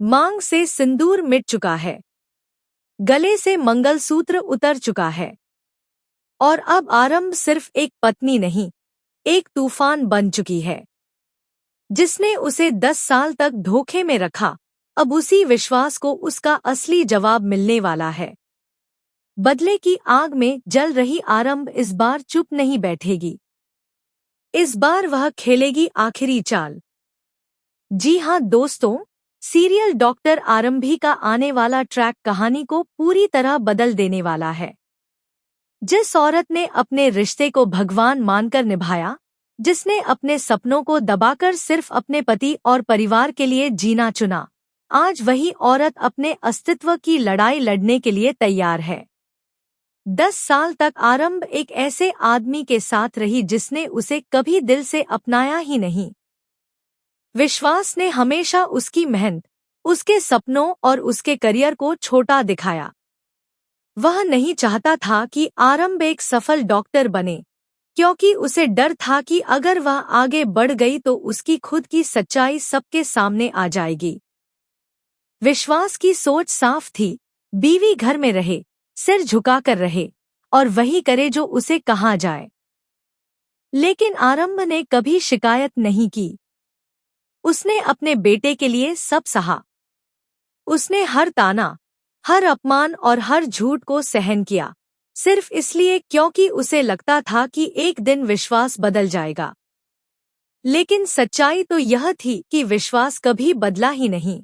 मांग से सिंदूर मिट चुका है, गले से मंगलसूत्र उतर चुका है और अब आरंभ सिर्फ एक पत्नी नहीं, एक तूफान बन चुकी है। जिसने उसे 10 साल तक धोखे में रखा, अब उसी विश्वास को उसका असली जवाब मिलने वाला है। बदले की आग में जल रही आरंभ इस बार चुप नहीं बैठेगी। इस बार वह खेलेगी आखिरी चाल। जी हाँ दोस्तों, सीरियल डॉक्टर आरंभी का आने वाला ट्रैक कहानी को पूरी तरह बदल देने वाला है। जिस औरत ने अपने रिश्ते को भगवान मानकर निभाया, जिसने अपने सपनों को दबाकर सिर्फ अपने पति और परिवार के लिए जीना चुना, आज वही औरत अपने अस्तित्व की लड़ाई लड़ने के लिए तैयार है। 10 साल तक आरंभ एक ऐसे आदमी के साथ रही जिसने उसे कभी दिल से अपनाया ही नहीं। विश्वास ने हमेशा उसकी मेहनत, उसके सपनों और उसके करियर को छोटा दिखाया। वह नहीं चाहता था कि आरंभ एक सफल डॉक्टर बने, क्योंकि उसे डर था कि अगर वह आगे बढ़ गई तो उसकी खुद की सच्चाई सबके सामने आ जाएगी। विश्वास की सोच साफ थी, बीवी घर में रहे, सिर झुकाकर रहे और वही करे जो उसे कहा जाए। लेकिन आरंभ ने कभी शिकायत नहीं की। उसने अपने बेटे के लिए सब सहा। उसने हर ताना, हर अपमान और हर झूठ को सहन किया, सिर्फ इसलिए क्योंकि उसे लगता था कि एक दिन विश्वास बदल जाएगा। लेकिन सच्चाई तो यह थी कि विश्वास कभी बदला ही नहीं।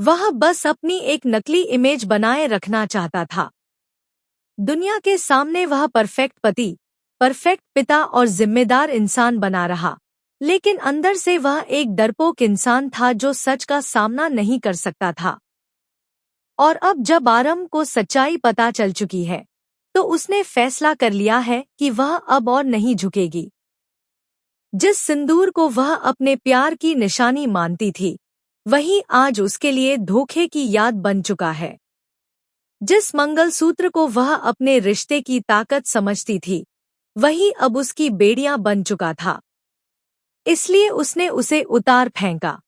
वह बस अपनी एक नकली इमेज बनाए रखना चाहता था। दुनिया के सामने वह परफेक्ट पति, परफेक्ट पिता और जिम्मेदार इंसान बना रहा, लेकिन अंदर से वह एक डरपोक इंसान था जो सच का सामना नहीं कर सकता था। और अब जब आरंभ को सच्चाई पता चल चुकी है, तो उसने फैसला कर लिया है कि वह अब और नहीं झुकेगी। जिस सिंदूर को वह अपने प्यार की निशानी मानती थी, वही आज उसके लिए धोखे की याद बन चुका है। जिस मंगलसूत्र को वह अपने रिश्ते की ताकत समझती थी, वही अब उसकी बेड़ियां बन चुका था। इसलिए उसने उसे उतार फेंका।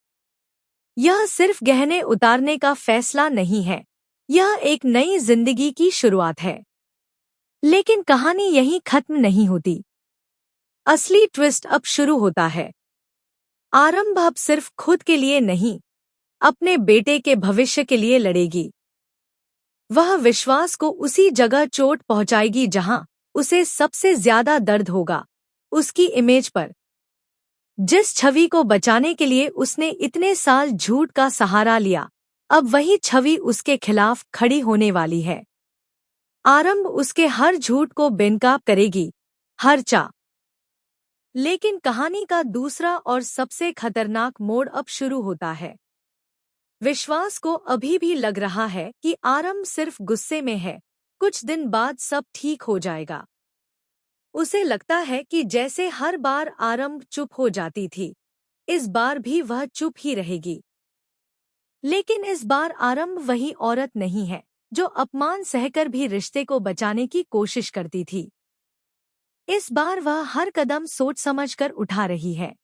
यह सिर्फ गहने उतारने का फैसला नहीं है, यह एक नई जिंदगी की शुरुआत है। लेकिन कहानी यहीं खत्म नहीं होती। असली ट्विस्ट अब शुरू होता है। आरंभ अब सिर्फ खुद के लिए नहीं, अपने बेटे के भविष्य के लिए लड़ेगी। वह विश्वास को उसी जगह चोट पहुंचाएगी जहां उसे सबसे ज्यादा दर्द होगा, उसकी इमेज पर। जिस छवि को बचाने के लिए उसने इतने साल झूठ का सहारा लिया, अब वही छवि उसके खिलाफ खड़ी होने वाली है। आरंभ उसके हर झूठ को बेनकाब करेगी, हर चा। लेकिन कहानी का दूसरा और सबसे खतरनाक मोड़ अब शुरू होता है। विश्वास को अभी भी लग रहा है कि आरंभ सिर्फ गुस्से में है, कुछ दिन बाद सब ठीक हो जाएगा। उसे लगता है कि जैसे हर बार आरंभ चुप हो जाती थी, इस बार भी वह चुप ही रहेगी। लेकिन इस बार आरंभ वही औरत नहीं है जो अपमान सहकर भी रिश्ते को बचाने की कोशिश करती थी। इस बार वह हर कदम सोच समझकर उठा रही है।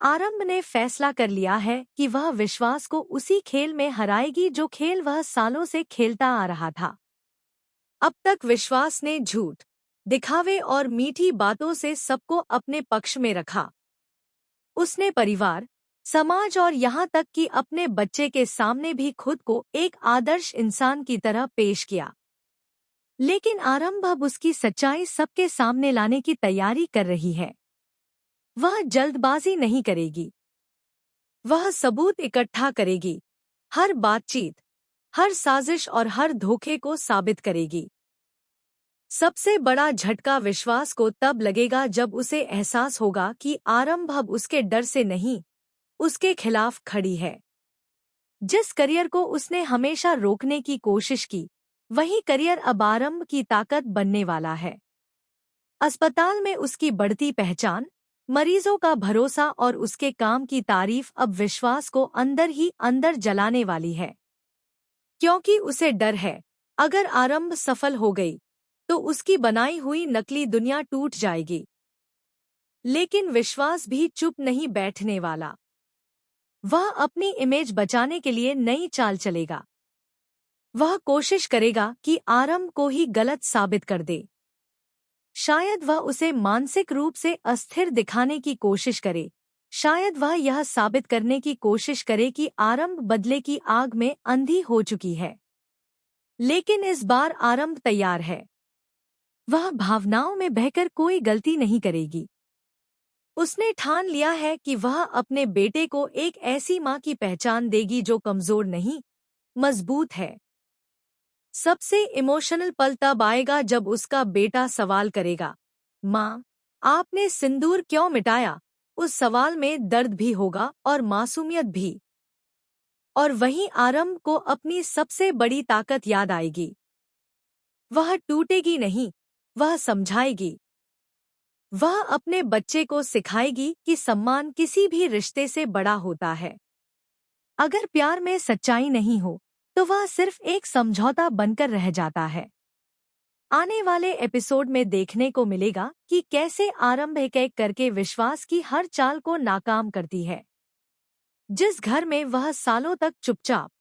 आरंभ ने फैसला कर लिया है कि वह विश्वास को उसी खेल में हराएगी जो खेल वह सालों से खेलता आ रहा था। अब तक विश्वास ने झूठ, दिखावे और मीठी बातों से सबको अपने पक्ष में रखा। उसने परिवार, समाज और यहाँ तक कि अपने बच्चे के सामने भी खुद को एक आदर्श इंसान की तरह पेश किया। लेकिन आरंभ अब उसकी सच्चाई सबके सामने लाने की तैयारी कर रही है। वह जल्दबाजी नहीं करेगी। वह सबूत इकट्ठा करेगी, हर बातचीत, हर साजिश और हर धोखे को साबित करेगी। सबसे बड़ा झटका विश्वास को तब लगेगा जब उसे एहसास होगा कि आरंभ अब उसके डर से नहीं, उसके खिलाफ खड़ी है। जिस करियर को उसने हमेशा रोकने की कोशिश की, वही करियर अब आरंभ की ताकत बनने वाला है। अस्पताल में उसकी बढ़ती पहचान, मरीजों का भरोसा और उसके काम की तारीफ अब विश्वास को अंदर ही अंदर जलाने वाली है। क्योंकि उसे डर है, अगर आरंभ सफल हो गई, तो उसकी बनाई हुई नकली दुनिया टूट जाएगी। लेकिन विश्वास भी चुप नहीं बैठने वाला। वह अपनी इमेज बचाने के लिए नई चाल चलेगा। वह कोशिश करेगा कि आरंभ को ही गलत साबित कर दे। शायद वह उसे मानसिक रूप से अस्थिर दिखाने की कोशिश करे। शायद वह यह साबित करने की कोशिश करे कि आरंभ बदले की आग में अंधी हो चुकी है। लेकिन इस बार आरंभ तैयार है। वह भावनाओं में बहकर कोई गलती नहीं करेगी। उसने ठान लिया है कि वह अपने बेटे को एक ऐसी मां की पहचान देगी जो कमजोर नहीं, मजबूत है। सबसे इमोशनल पल तब आएगा जब उसका बेटा सवाल करेगा, माँ, आपने सिंदूर क्यों मिटाया? उस सवाल में दर्द भी होगा और मासूमियत भी। और वहीं आरंभ को अपनी सबसे बड़ी ताकत याद आएगी। वह टूटेगी नहीं, वह समझाएगी। वह अपने बच्चे को सिखाएगी कि सम्मान किसी भी रिश्ते से बड़ा होता है। अगर प्यार में सच्चाई नहीं हो तो वह सिर्फ एक समझौता बनकर रह जाता है। आने वाले एपिसोड में देखने को मिलेगा कि कैसे आरंभ एक-एक करके विश्वास की हर चाल को नाकाम करती है। जिस घर में वह सालों तक चुपचाप